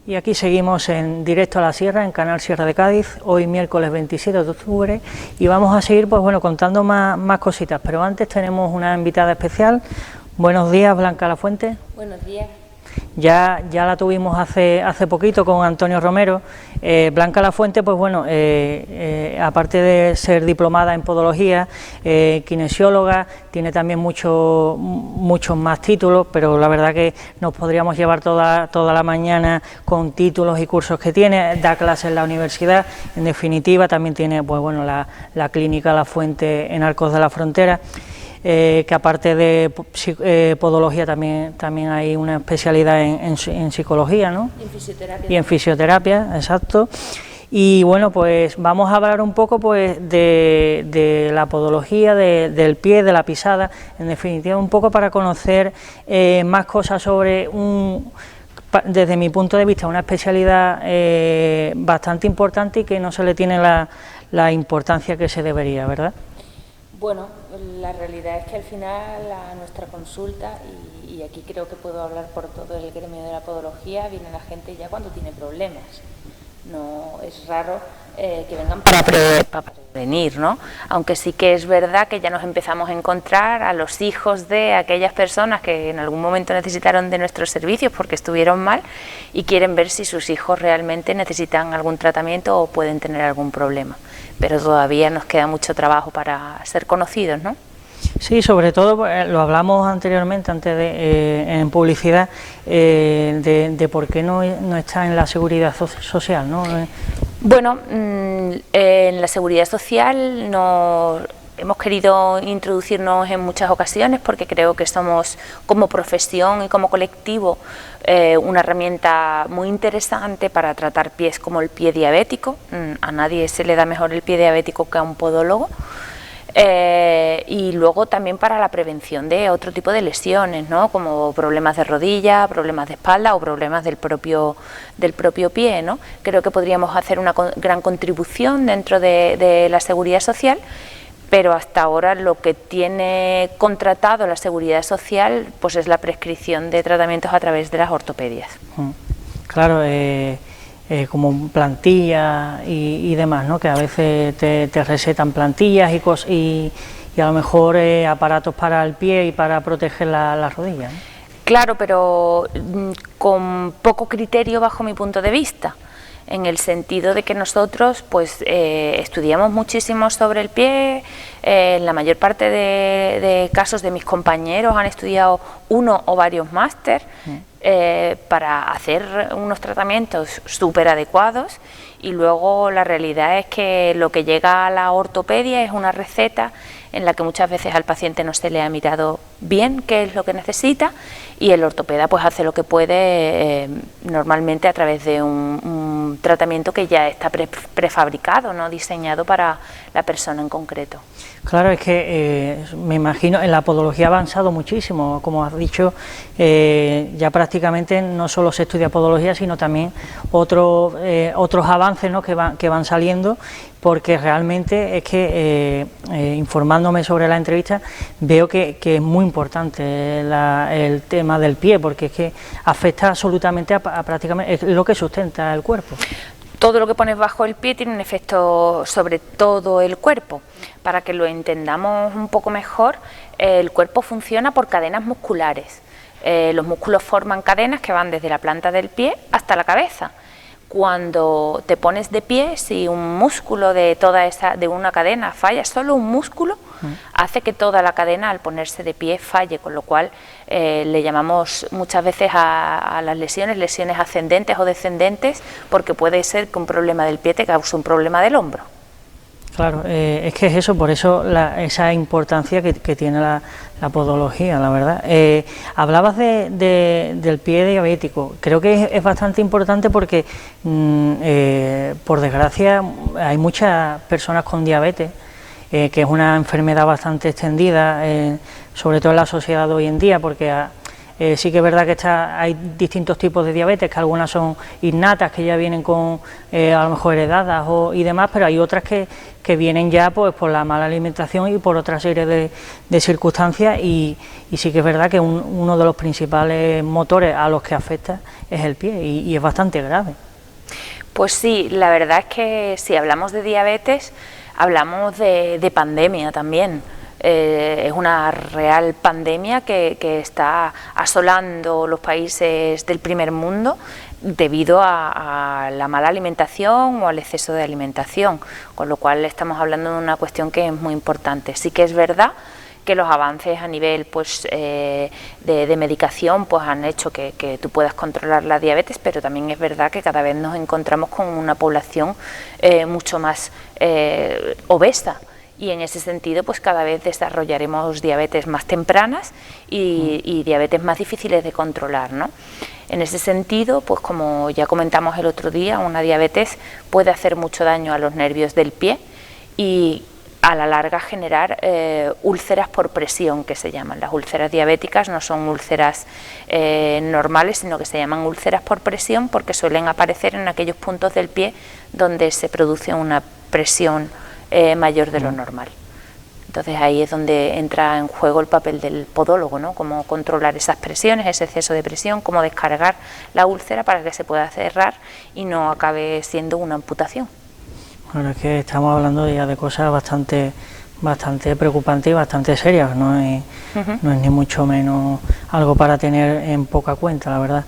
Y aquí seguimos en directo a la sierra, en Canal Sierra de Cádiz, hoy miércoles 27 de octubre, y vamos a seguir pues bueno, contando más cositas, pero antes tenemos una invitada especial. Buenos días, Blanca Lafuente. Buenos días. Ya la tuvimos hace poquito con Antonio Romero. Blanca Lafuente, pues bueno, aparte de ser diplomada en podología, kinesióloga, tiene también muchos más títulos, pero la verdad que nos podríamos llevar toda la mañana con títulos y cursos que tiene, da clases en la universidad, en definitiva también tiene pues bueno, la clínica Lafuente en Arcos de la Frontera. Que aparte de podología también hay una especialidad en psicología, ¿no? Y en fisioterapia. Y en fisioterapia, exacto. Y bueno, pues vamos a hablar un poco pues de la podología, del pie, de la pisada, en definitiva un poco para conocer más cosas sobre desde mi punto de vista, una especialidad bastante importante y que no se le tiene la importancia que se debería, ¿verdad? Bueno, la realidad es que al final a nuestra consulta, y aquí creo que puedo hablar por todo el gremio de la podología, viene la gente ya cuando tiene problemas. No es raro que vengan para prevenir, ¿no? Aunque sí que es verdad que ya nos empezamos a encontrar a los hijos de aquellas personas que en algún momento necesitaron de nuestros servicios porque estuvieron mal y quieren ver si sus hijos realmente necesitan algún tratamiento o pueden tener algún problema. Pero todavía nos queda mucho trabajo para ser conocidos, ¿no? Sí, sobre todo lo hablamos anteriormente, en publicidad, de por qué no está en la seguridad social, ¿no? Bueno, en la seguridad social hemos querido introducirnos en muchas ocasiones porque creo que somos como profesión y como colectivo una herramienta muy interesante para tratar pies como el pie diabético. A nadie se le da mejor el pie diabético que a un podólogo. Y luego también para la prevención de otro tipo de lesiones, ¿no? Como problemas de rodilla, problemas de espalda o problemas del propio pie, ¿no? Creo que podríamos hacer una gran contribución dentro de la seguridad social, pero hasta ahora lo que tiene contratado la seguridad social pues es la prescripción de tratamientos a través de las ortopedias. Claro, como plantillas y demás, ¿no? Que a veces te recetan plantillas y a lo mejor aparatos para el pie y para proteger la rodilla, ¿no? Claro, pero con poco criterio bajo mi punto de vista, en el sentido de que nosotros pues estudiamos muchísimo sobre el pie. La mayor parte de casos de mis compañeros han estudiado uno o varios máster para hacer unos tratamientos súper adecuados, y luego la realidad es que lo que llega a la ortopedia es una receta en la que muchas veces al paciente no se le ha mirado bien qué es lo que necesita, y el ortopeda pues hace lo que puede normalmente a través de un tratamiento que ya está prefabricado, no diseñado para la persona en concreto. Claro, es que me imagino, en la podología ha avanzado muchísimo, como has dicho, ya prácticamente no solo se estudia podología, sino también otros avances, ¿no? que van saliendo, porque realmente es que, informándome sobre la entrevista, veo que es muy importante el tema del pie, porque es que afecta absolutamente a prácticamente, es lo que sustenta el cuerpo. Todo lo que pones bajo el pie tiene un efecto sobre todo el cuerpo. Para que lo entendamos un poco mejor, el cuerpo funciona por cadenas musculares. Los músculos forman cadenas que van desde la planta del pie hasta la cabeza. Cuando te pones de pie, si un músculo de una cadena falla, solo un músculo hace que toda la cadena al ponerse de pie falle, con lo cual le llamamos muchas veces a las lesiones ascendentes o descendentes, porque puede ser que un problema del pie te cause un problema del hombro. Claro, es que es eso, por eso esa importancia que tiene la podología, la verdad. Hablabas del pie diabético. Creo que es bastante importante porque, por desgracia, hay muchas personas con diabetes, que es una enfermedad bastante extendida, sobre todo en la sociedad de hoy en día, porque Sí que es verdad que hay distintos tipos de diabetes, que algunas son innatas, que ya vienen con a lo mejor heredadas y demás, pero hay otras que vienen ya pues por la mala alimentación y por otra serie de circunstancias, y sí que es verdad que uno de los principales motores a los que afecta es el pie, y es bastante grave. Pues sí, la verdad es que si hablamos de diabetes, hablamos de pandemia también. Es una real pandemia que está asolando los países del primer mundo debido a la mala alimentación o al exceso de alimentación, con lo cual estamos hablando de una cuestión que es muy importante. Sí que es verdad que los avances a nivel pues, de medicación pues, han hecho que tú puedas controlar la diabetes, pero también es verdad que cada vez nos encontramos con una población mucho más obesa, y en ese sentido pues cada vez desarrollaremos diabetes más tempranas y diabetes más difíciles de controlar, ¿no? En ese sentido, pues como ya comentamos el otro día, una diabetes puede hacer mucho daño a los nervios del pie y a la larga generar úlceras por presión, que se llaman. Las úlceras diabéticas no son úlceras normales, sino que se llaman úlceras por presión porque suelen aparecer en aquellos puntos del pie donde se produce una presión mayor de lo normal. Entonces ahí es donde entra en juego el papel del podólogo, ¿no? Cómo controlar esas presiones, ese exceso de presión, cómo descargar la úlcera para que se pueda cerrar y no acabe siendo una amputación. Bueno, es que estamos hablando ya de cosas bastante preocupantes y bastante serias, no es ni mucho menos algo para tener en poca cuenta, la verdad.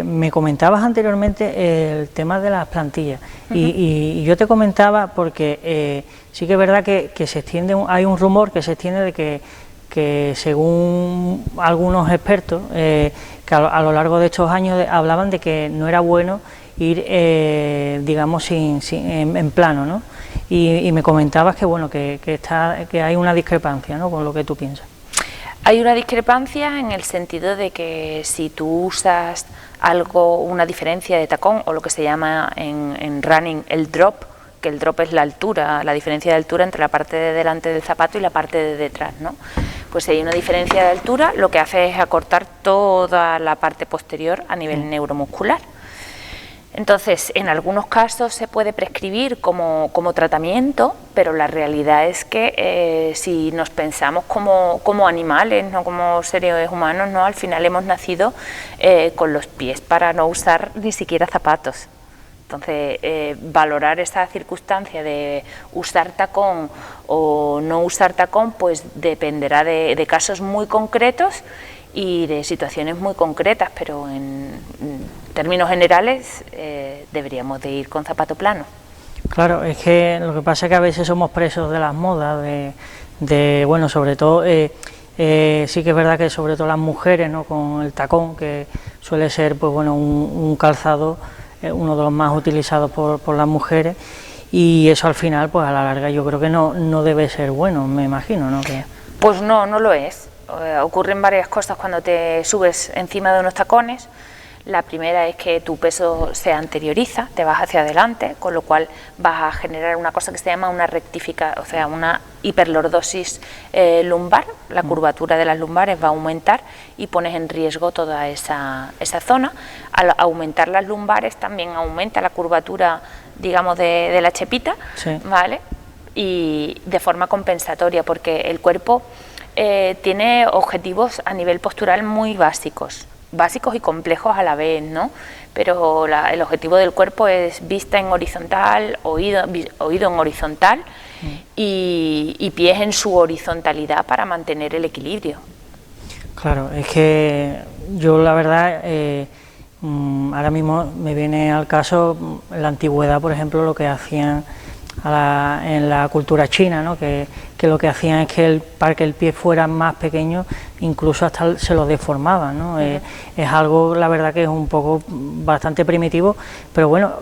Me comentabas anteriormente el tema de las plantillas, y yo te comentaba porque sí que es verdad que se extiende, hay un rumor que se extiende de que según algunos expertos, que a lo largo de estos años hablaban de que no era bueno ir, digamos, en plano, ¿no? Y me comentabas que bueno, que hay una discrepancia, ¿no?, con lo que tú piensas. Hay una discrepancia en el sentido de que si tú usas una diferencia de tacón, o lo que se llama en running el drop, que el drop es la altura, la diferencia de altura entre la parte de delante del zapato y la parte de detrás, ¿no? Pues si hay una diferencia de altura, lo que hace es acortar toda la parte posterior a nivel neuromuscular. Entonces, en algunos casos se puede prescribir como tratamiento, pero la realidad es que si nos pensamos como animales, no como seres humanos, ¿no? Al final hemos nacido con los pies para no usar ni siquiera zapatos. Entonces, valorar esa circunstancia de usar tacón o no usar tacón, pues dependerá de casos muy concretos y de situaciones muy concretas, pero en términos generales deberíamos de ir con zapato plano. Claro, es que lo que pasa es que a veces somos presos de las modas, bueno, sobre todo, sí que es verdad que sobre todo las mujeres, ¿no?, con el tacón, que suele ser, pues bueno, un calzado, uno de los más utilizados por las mujeres, y eso al final, pues a la larga yo creo que no debe ser bueno, me imagino, ¿no? Pues no lo es. Ocurren varias cosas cuando te subes encima de unos tacones. La primera es que tu peso se anterioriza, te vas hacia adelante, con lo cual vas a generar una cosa que se llama una una hiperlordosis lumbar. La curvatura de las lumbares va a aumentar y pones en riesgo toda esa zona. Al aumentar las lumbares también aumenta la curvatura, digamos, de la chepita, sí, ¿vale? Y de forma compensatoria, porque el cuerpo tiene objetivos a nivel postural muy básicos y complejos a la vez, ¿no? Pero el objetivo del cuerpo es vista en horizontal, oído en horizontal, y pies en su horizontalidad para mantener el equilibrio. Claro, es que yo la verdad, ahora mismo me viene al caso en la antigüedad, por ejemplo, lo que hacían en la cultura china, ¿no?, que lo que hacían es que para que el pie fuera más pequeño, incluso hasta se lo deformaban, ¿no? Es algo, la verdad, que es un poco bastante primitivo, pero bueno,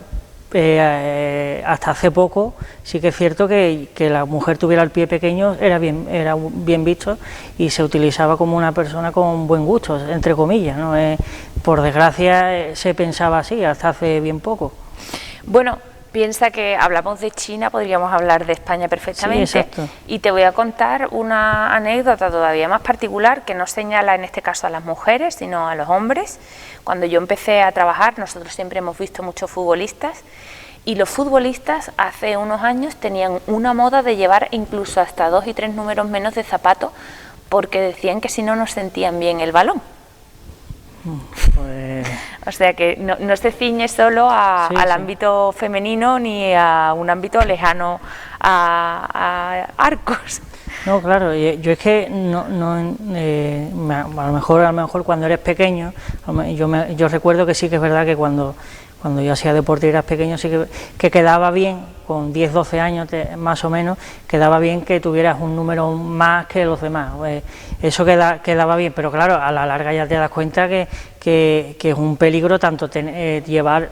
hasta hace poco sí que es cierto que la mujer tuviera el pie pequeño era bien visto y se utilizaba como una persona con buen gusto, entre comillas, ¿no? Por desgracia se pensaba así hasta hace bien poco. Bueno, Piensa que hablamos de China, podríamos hablar de España perfectamente. Sí, exacto. Y te voy a contar una anécdota todavía más particular que no señala en este caso a las mujeres, sino a los hombres. Cuando yo empecé a trabajar, nosotros siempre hemos visto muchos futbolistas, y los futbolistas hace unos años tenían una moda de llevar incluso hasta 2 y 3 números menos de zapatos, porque decían que si no, no sentían bien el balón. Pues... O sea que no se ciñe solo al ámbito femenino ni a un ámbito lejano a arcos. No, claro, yo es que a lo mejor cuando eres pequeño, yo recuerdo que sí que es verdad que cuando yo hacía deporte y eras pequeño, sí que quedaba bien, con 10, 12 años más o menos, quedaba bien que tuvieras un número más que los demás. Eso quedaba bien, pero claro, a la larga ya te das cuenta que es un peligro tanto llevar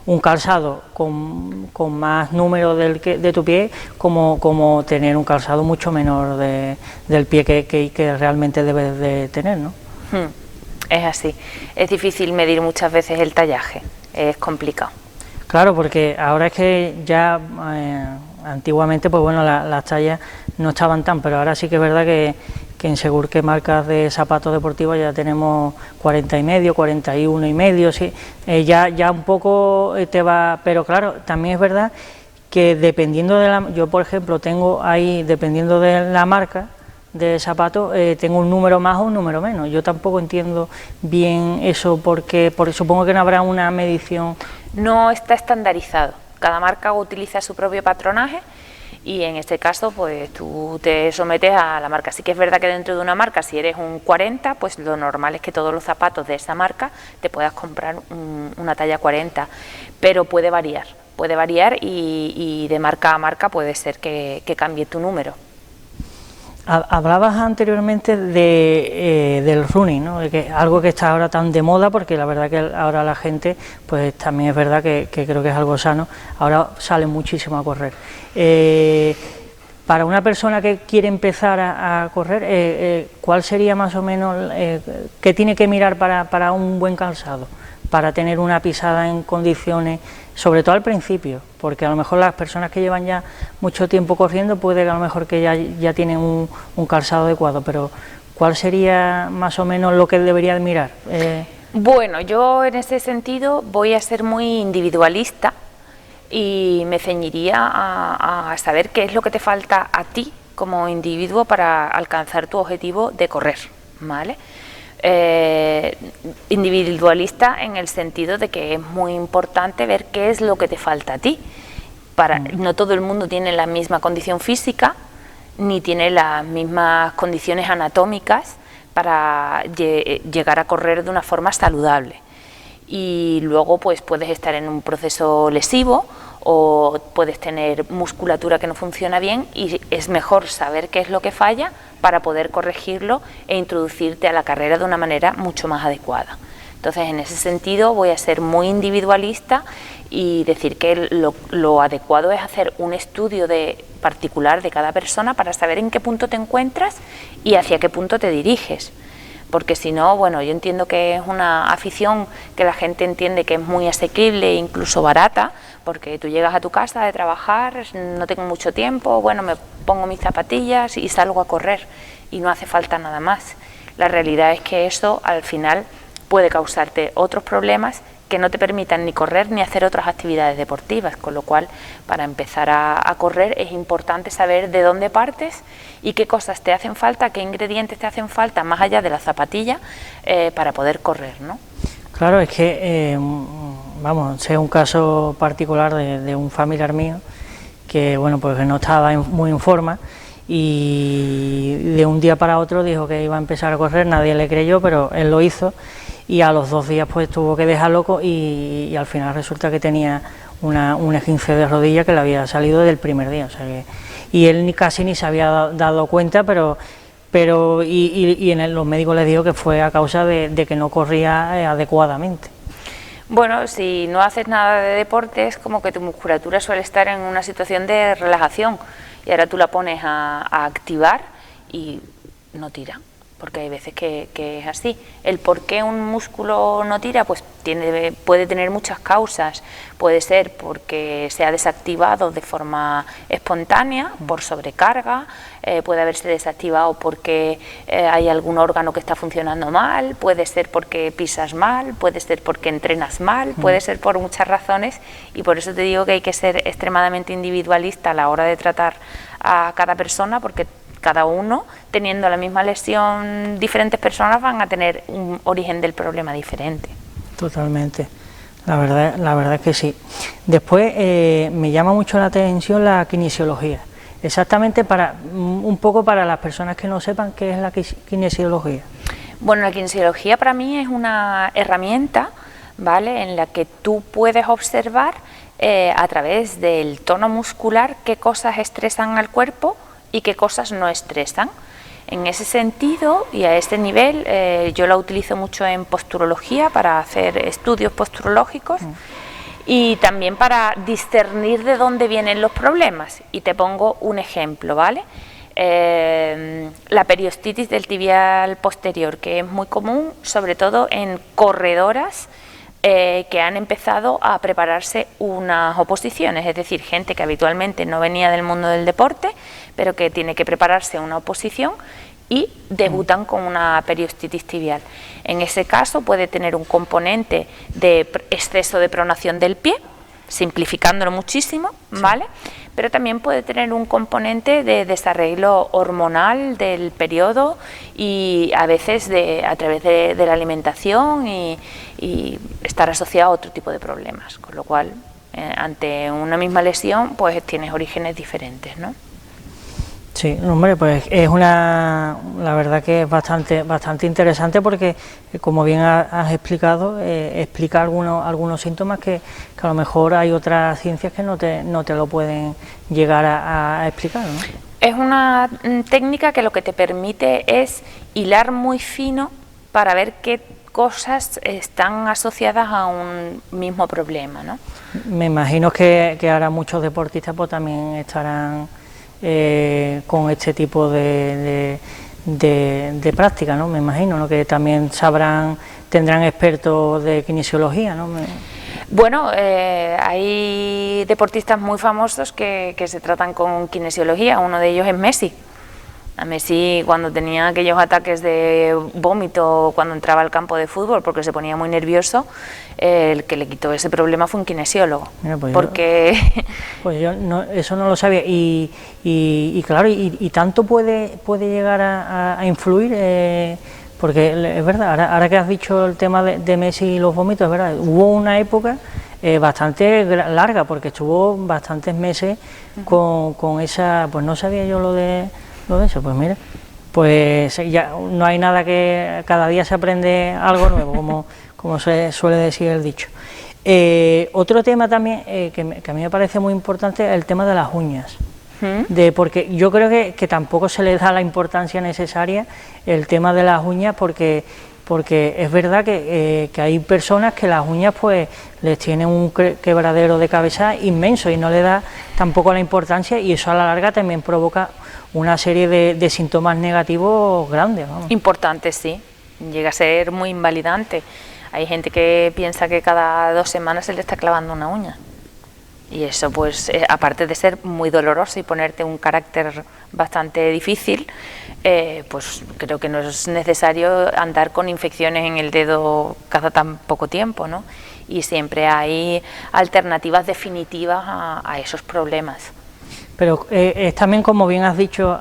un calzado con más número de tu pie, como tener un calzado mucho menor del pie que realmente debes de tener, ¿no? Es así, es difícil medir muchas veces el tallaje, es complicado. Claro, porque ahora es que ya antiguamente, pues bueno, las tallas no estaban tan, pero ahora sí que es verdad que en según qué marcas de zapatos deportivos ya tenemos 40 y medio, 41 y medio, sí, ya un poco te va, pero claro, también es verdad que dependiendo yo por ejemplo tengo ahí, dependiendo de la marca de zapatos, tengo un número más o un número menos. Yo tampoco entiendo bien eso, porque supongo que no habrá una medición. No está estandarizado, cada marca utiliza su propio patronaje y en este caso pues tú te sometes a la marca. Sí que es verdad que dentro de una marca, si eres un 40, pues lo normal es que todos los zapatos de esa marca te puedas comprar una talla 40, pero puede variar y de marca a marca puede ser que cambie tu número. Hablabas anteriormente del running, ¿no? Que algo que está ahora tan de moda, porque la verdad que ahora la gente, pues también es verdad que creo que es algo sano, ahora sale muchísimo a correr. Para una persona que quiere empezar a correr, ¿cuál sería más o menos, qué tiene que mirar para un buen calzado? Para tener una pisada en condiciones, sobre todo al principio, porque a lo mejor las personas que llevan ya mucho tiempo corriendo puede que a lo mejor que ya tienen un calzado adecuado, pero ¿cuál sería más o menos lo que debería mirar? Bueno, yo en ese sentido voy a ser muy individualista y me ceñiría a saber qué es lo que te falta a ti como individuo para alcanzar tu objetivo de correr, ¿vale? Individualista en el sentido de que es muy importante ver qué es lo que te falta a ti. No todo el mundo tiene la misma condición física ni tiene las mismas condiciones anatómicas para llegar a correr de una forma saludable, y luego pues puedes estar en un proceso lesivo o puedes tener musculatura que no funciona bien, y es mejor saber qué es lo que falla para poder corregirlo e introducirte a la carrera de una manera mucho más adecuada. Entonces, en ese sentido voy a ser muy individualista y decir que lo adecuado es hacer un estudio particular de cada persona para saber en qué punto te encuentras y hacia qué punto te diriges. Porque si no, bueno, yo entiendo que es una afición que la gente entiende que es muy asequible e incluso barata, porque tú llegas a tu casa de trabajar, no tengo mucho tiempo, bueno, me pongo mis zapatillas y salgo a correr y no hace falta nada más. La realidad es que eso al final puede causarte otros problemas que no te permitan ni correr ni hacer otras actividades deportivas, con lo cual para empezar a correr es importante saber de dónde partes y qué cosas te hacen falta, qué ingredientes te hacen falta más allá de la zapatilla para poder correr, ¿no? Claro, es que, vamos, sé un caso particular de un familiar mío que, bueno, pues que no estaba muy en forma y de un día para otro dijo que iba a empezar a correr, nadie le creyó, pero él lo hizo. Y a los 2 días pues tuvo que dejarlo y al final resulta que tenía un esguince de rodilla que le había salido del primer día, o sea que, y él casi ni se había dado cuenta, pero los médicos le dijo que fue a causa de que no corría adecuadamente. Bueno, si no haces nada de deporte es como que tu musculatura suele estar en una situación de relajación y ahora tú la pones a activar y no tira. Porque hay veces que es así. El por qué un músculo no tira, pues puede tener muchas causas. Puede ser porque se ha desactivado de forma espontánea, por sobrecarga, puede haberse desactivado porque hay algún órgano que está funcionando mal, puede ser porque pisas mal, puede ser porque entrenas mal, puede ser por muchas razones, y por eso te digo que hay que ser extremadamente individualista a la hora de tratar a cada persona, porque cada uno, teniendo la misma lesión, diferentes personas van a tener un origen del problema diferente. Totalmente, la verdad es que sí. Después me llama mucho la atención la kinesiología. Exactamente, un poco para las personas que no sepan qué es la kinesiología. Bueno, la kinesiología para mí es una herramienta, ¿vale?, en la que tú puedes observar a través del tono muscular qué cosas estresan al cuerpo y qué cosas no estresan. En ese sentido y a este nivel yo la utilizo mucho en posturología para hacer estudios posturológicos y también para discernir de dónde vienen los problemas. Y te pongo un ejemplo, ¿vale? La periostitis del tibial posterior, que es muy común, sobre todo en corredoras que han empezado a prepararse unas oposiciones, es decir, gente que habitualmente no venía del mundo del deporte, pero que tiene que prepararse una oposición y debutan con una periostitis tibial. En ese caso puede tener un componente de exceso de pronación del pie, simplificándolo muchísimo, ¿vale? Pero también puede tener un componente de desarreglo hormonal del periodo y a veces a través de la alimentación y estar asociado a otro tipo de problemas, con lo cual ante una misma lesión pues tienes orígenes diferentes, ¿no? Sí, hombre, pues es la verdad que es bastante interesante porque, como bien has explicado, explica algunos síntomas que a lo mejor hay otras ciencias que no te lo pueden llegar a explicar, ¿no? Es una técnica que lo que te permite es hilar muy fino para ver qué cosas están asociadas a un mismo problema, ¿no? Me imagino que ahora muchos deportistas pues también estarán con este tipo de práctica, ¿no? Me imagino, ¿no?, que también tendrán expertos de kinesiología, ¿no? Bueno, hay deportistas muy famosos que se tratan con kinesiología. Uno de ellos es Messi. A Messi, cuando tenía aquellos ataques de vómito cuando entraba al campo de fútbol porque se ponía muy nervioso, el que le quitó ese problema fue un kinesiólogo. Mira, pues porque yo eso no lo sabía y claro, y tanto puede llegar a influir, porque es verdad, ahora que has dicho el tema de Messi y los vómitos, es verdad, hubo una época bastante larga porque estuvo bastantes meses con esa, pues no sabía yo lo de eso, pues mira, pues ya no hay nada, que cada día se aprende algo nuevo, como se suele decir el dicho. Otro tema también que a mí me parece muy importante es el tema de las uñas, porque yo creo que tampoco se le da la importancia necesaria el tema de las uñas, porque es verdad que hay personas que las uñas pues les tienen un quebradero de cabeza inmenso y no le da tampoco la importancia, y eso a la larga también provoca una serie de síntomas negativos grandes, vamos. Importantes, sí, llega a ser muy invalidante. Hay gente que piensa que cada 2 semanas se le está clavando una uña. Y eso, pues, aparte de ser muy doloroso y ponerte un carácter bastante difícil, pues creo que no es necesario andar con infecciones en el dedo cada tan poco tiempo, ¿no? Y siempre hay alternativas definitivas a esos problemas. Pero es también, como bien has dicho,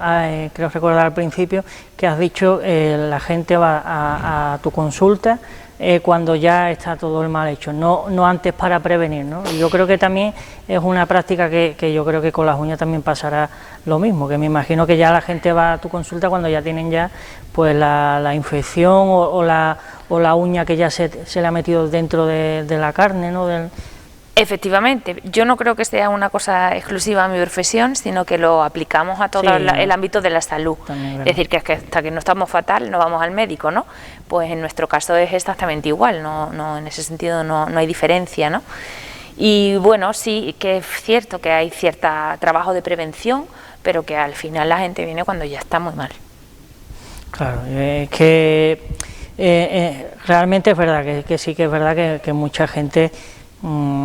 creo recordar al principio, que has dicho la gente va a tu consulta cuando ya está todo el mal hecho, no antes, para prevenir, ¿no? Y yo creo que también es una práctica que yo creo que con las uñas también pasará lo mismo, que me imagino que ya la gente va a tu consulta cuando ya tienen ya pues la infección o la uña que ya se le ha metido dentro de la carne, ¿no? Efectivamente, yo no creo que sea una cosa exclusiva a mi profesión, sino que lo aplicamos a todo el ámbito de la salud. También, es decir, que hasta que no estamos fatal no vamos al médico, ¿no? Pues en nuestro caso es exactamente igual, no en ese sentido no hay diferencia, ¿no? Y bueno, sí que es cierto que hay cierto trabajo de prevención, pero que al final la gente viene cuando ya está muy mal. Claro, es que Realmente es verdad que sí que es verdad que mucha gente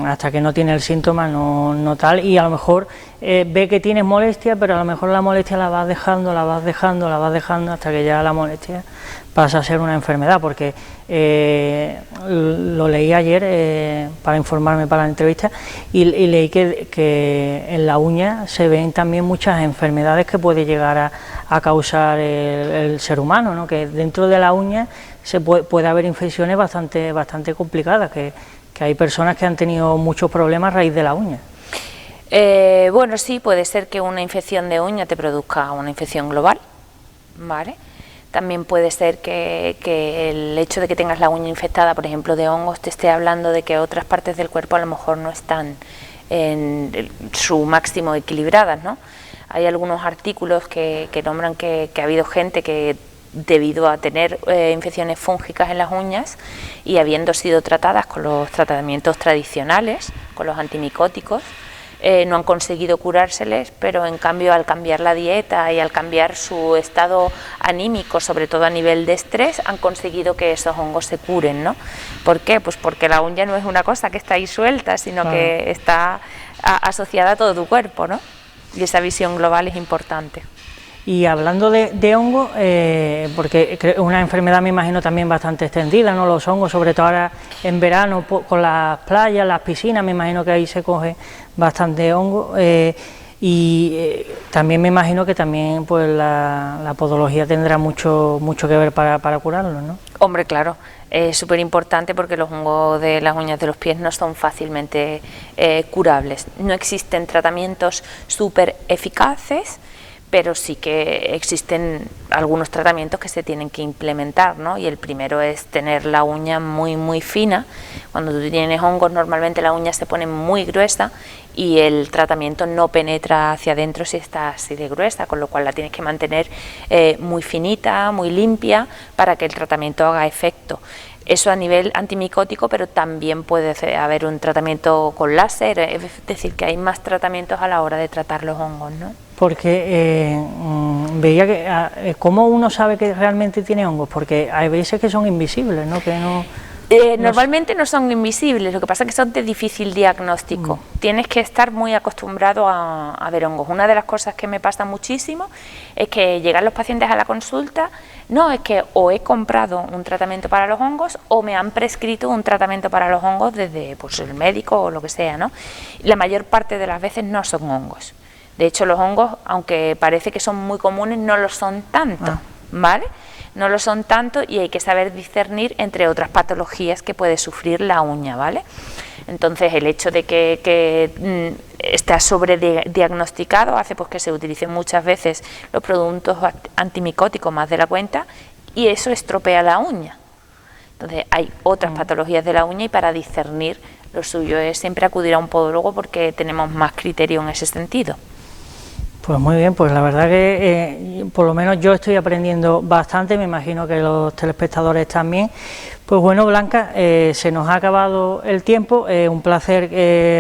hasta que no tiene el síntoma no tal, y a lo mejor ve que tienes molestia, pero a lo mejor la molestia la vas dejando hasta que ya la molestia pasa a ser una enfermedad, porque lo leí ayer para informarme para la entrevista y leí que en la uña se ven también muchas enfermedades que puede llegar a causar el ser humano, ¿no? Que dentro de la uña puede haber infecciones bastante complicadas, que hay personas que han tenido muchos problemas a raíz de la uña. Bueno, sí, puede ser que una infección de uña te produzca una infección global, ¿vale? También puede ser que el hecho de que tengas la uña infectada, por ejemplo, de hongos, te esté hablando de que otras partes del cuerpo a lo mejor no están en su máximo equilibradas, ¿no? Hay algunos artículos que nombran que ha habido gente que, debido a tener infecciones fúngicas en las uñas y habiendo sido tratadas con los tratamientos tradicionales, con los antimicóticos, no han conseguido curárseles, pero en cambio al cambiar la dieta y al cambiar su estado anímico, sobre todo a nivel de estrés, han conseguido que esos hongos se curen, ¿no? ¿Por qué? Pues porque la uña no es una cosa que está ahí suelta, sino que está asociada a todo tu cuerpo, ¿no? Y esa visión global es importante. Y hablando de hongos, porque es una enfermedad me imagino también bastante extendida, ¿no? Los hongos, sobre todo ahora en verano con las playas, las piscinas, me imagino que ahí se coge bastante hongo, y también me imagino que también pues la podología tendrá mucho que ver para curarlo, ¿no? Hombre, claro, es súper importante porque los hongos de las uñas de los pies no son fácilmente curables. No existen tratamientos súper eficaces, pero sí que existen algunos tratamientos que se tienen que implementar, ¿no? Y el primero es tener la uña muy fina. Cuando tú tienes hongos, normalmente la uña se pone muy gruesa y el tratamiento no penetra hacia adentro si está así de gruesa, con lo cual la tienes que mantener muy finita, muy limpia, para que el tratamiento haga efecto. Eso a nivel antimicótico, pero también puede haber un tratamiento con láser, es decir, que hay más tratamientos a la hora de tratar los hongos, ¿no? Porque veía que ¿cómo uno sabe que realmente tiene hongos? Porque hay veces que son invisibles, ¿no? Que no normalmente no son invisibles, lo que pasa es que son de difícil diagnóstico. Tienes que estar muy acostumbrado a ver hongos. Una de las cosas que me pasa muchísimo es que llegan los pacientes a la consulta, no, es que o he comprado un tratamiento para los hongos o me han prescrito un tratamiento para los hongos desde pues, el médico o lo que sea, ¿no? La mayor parte de las veces no son hongos. De hecho, los hongos, aunque parece que son muy comunes, no lo son tanto, ¿vale? No lo son tanto y hay que saber discernir entre otras patologías que puede sufrir la uña, ¿vale? Entonces, el hecho de que está sobrediagnosticado hace pues, que se utilicen muchas veces los productos antimicóticos más de la cuenta y eso estropea la uña. Entonces, hay otras patologías de la uña y para discernir lo suyo es siempre acudir a un podólogo porque tenemos más criterio en ese sentido. Pues muy bien, pues la verdad que por lo menos yo estoy aprendiendo bastante, me imagino que los telespectadores también. Pues bueno, Blanca, se nos ha acabado el tiempo, un placer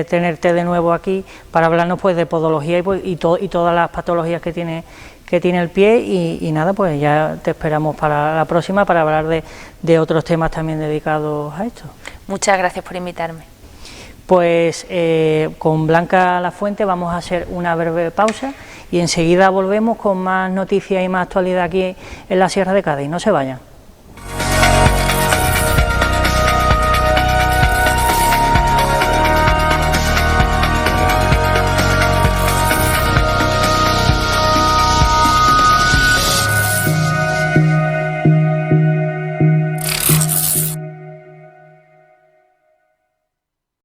tenerte de nuevo aquí para hablarnos pues de podología y todas las patologías que tiene el pie y nada, pues ya te esperamos para la próxima para hablar de otros temas también dedicados a esto. Muchas gracias por invitarme. Pues con Blanca Lafuente vamos a hacer una breve pausa y enseguida volvemos con más noticias y más actualidad aquí en la Sierra de Cádiz. No se vayan.